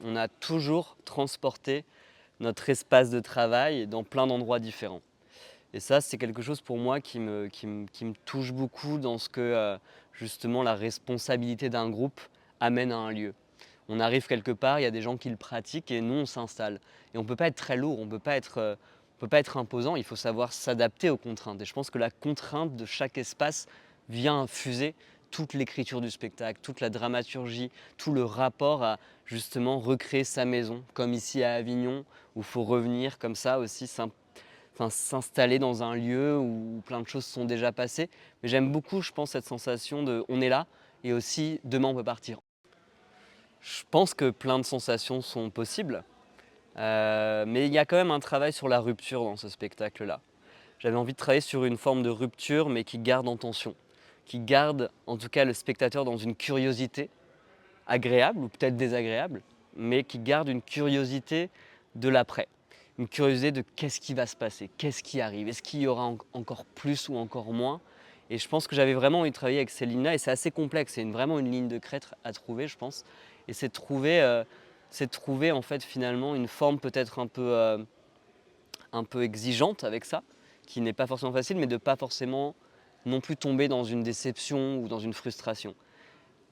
On a toujours transporté notre espace de travail dans plein d'endroits différents. Et ça, c'est quelque chose pour moi qui me touche beaucoup dans ce que, justement la responsabilité d'un groupe amène à un lieu. On arrive quelque part, il y a des gens qui le pratiquent et nous on s'installe. Et on ne peut pas être très lourd, on peut pas être imposant, il faut savoir s'adapter aux contraintes. Et je pense que la contrainte de chaque espace vient infuser toute l'écriture du spectacle, toute la dramaturgie, tout le rapport à justement recréer sa maison, comme ici à Avignon, où il faut revenir comme ça aussi, s'installer dans un lieu où plein de choses sont déjà passées. Mais j'aime beaucoup, je pense, cette sensation de on est là et aussi demain on peut partir. Je pense que plein de sensations sont possibles, mais il y a quand même un travail sur la rupture dans ce spectacle-là. J'avais envie de travailler sur une forme de rupture, mais qui garde en tension, qui garde en tout cas le spectateur dans une curiosité agréable ou peut-être désagréable, mais qui garde une curiosité de l'après. Une curiosité de qu'est-ce qui va se passer, qu'est-ce qui arrive, est-ce qu'il y aura encore plus ou encore moins. Et je pense que j'avais vraiment envie de travailler avec ces lignes-là, et c'est assez complexe, c'est vraiment une ligne de crête à trouver, je pense. Et c'est de trouver en fait finalement une forme peut-être un peu exigeante avec ça, qui n'est pas forcément facile, mais de pas forcément non plus tomber dans une déception ou dans une frustration.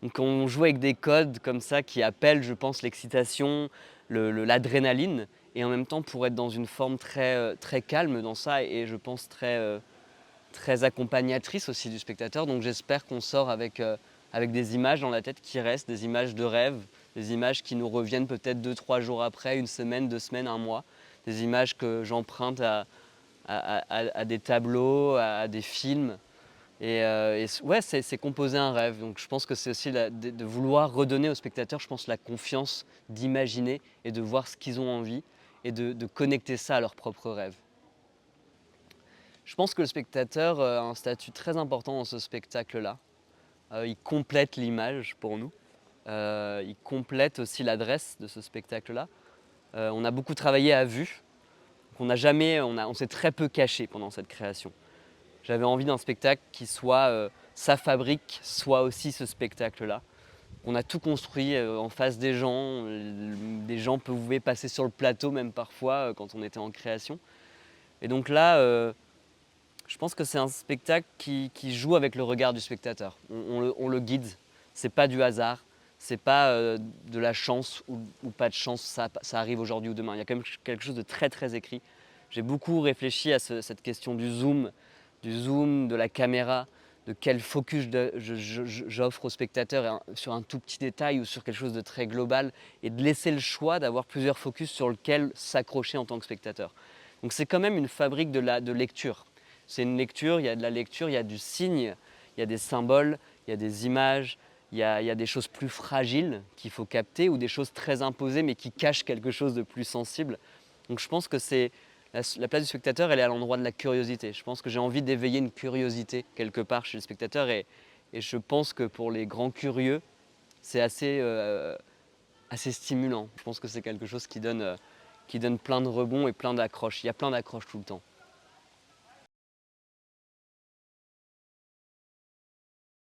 Donc on joue avec des codes comme ça qui appellent, je pense, l'excitation, l'adrénaline, et en même temps pour être dans une forme très calme dans ça, et je pense très accompagnatrice aussi du spectateur. Donc j'espère qu'on sort avec des images dans la tête qui restent, des images de rêve, des images qui nous reviennent peut-être 2, 3 jours après, une semaine, 2 semaines, un mois, des images que j'emprunte à des tableaux, à des films. Ouais, c'est composer un rêve. Donc je pense que c'est aussi de vouloir redonner aux spectateurs, je pense, la confiance d'imaginer et de voir ce qu'ils ont envie et de connecter ça à leur propre rêve. Je pense que le spectateur a un statut très important dans ce spectacle-là. Il complète l'image pour nous. Il complète aussi l'adresse de ce spectacle-là. On a beaucoup travaillé à vue. On s'est très peu caché pendant cette création. J'avais envie d'un spectacle qui soit sa fabrique, soit aussi ce spectacle-là. On a tout construit en face des gens. Des gens pouvaient passer sur le plateau même parfois quand on était en création. Et donc là, je pense que c'est un spectacle qui joue avec le regard du spectateur. On le guide. C'est pas du hasard. C'est pas de la chance ou pas de chance, ça arrive aujourd'hui ou demain. Il y a quand même quelque chose de très écrit. J'ai beaucoup réfléchi à cette question du zoom, de la caméra, de quel focus j'offre au spectateur sur un tout petit détail ou sur quelque chose de très global, et de laisser le choix d'avoir plusieurs focus sur lequel s'accrocher en tant que spectateur. Donc c'est quand même une fabrique de lecture. C'est une lecture, il y a de la lecture, il y a du signe, il y a des symboles, il y a des images, il y a des choses plus fragiles qu'il faut capter ou des choses très imposées mais qui cachent quelque chose de plus sensible. Donc je pense que c'est la place du spectateur, elle est à l'endroit de la curiosité. Je pense que j'ai envie d'éveiller une curiosité quelque part chez le spectateur, et je pense que pour les grands curieux, c'est assez stimulant. Je pense que c'est quelque chose qui donne plein de rebonds et plein d'accroches. Il y a plein d'accroches tout le temps.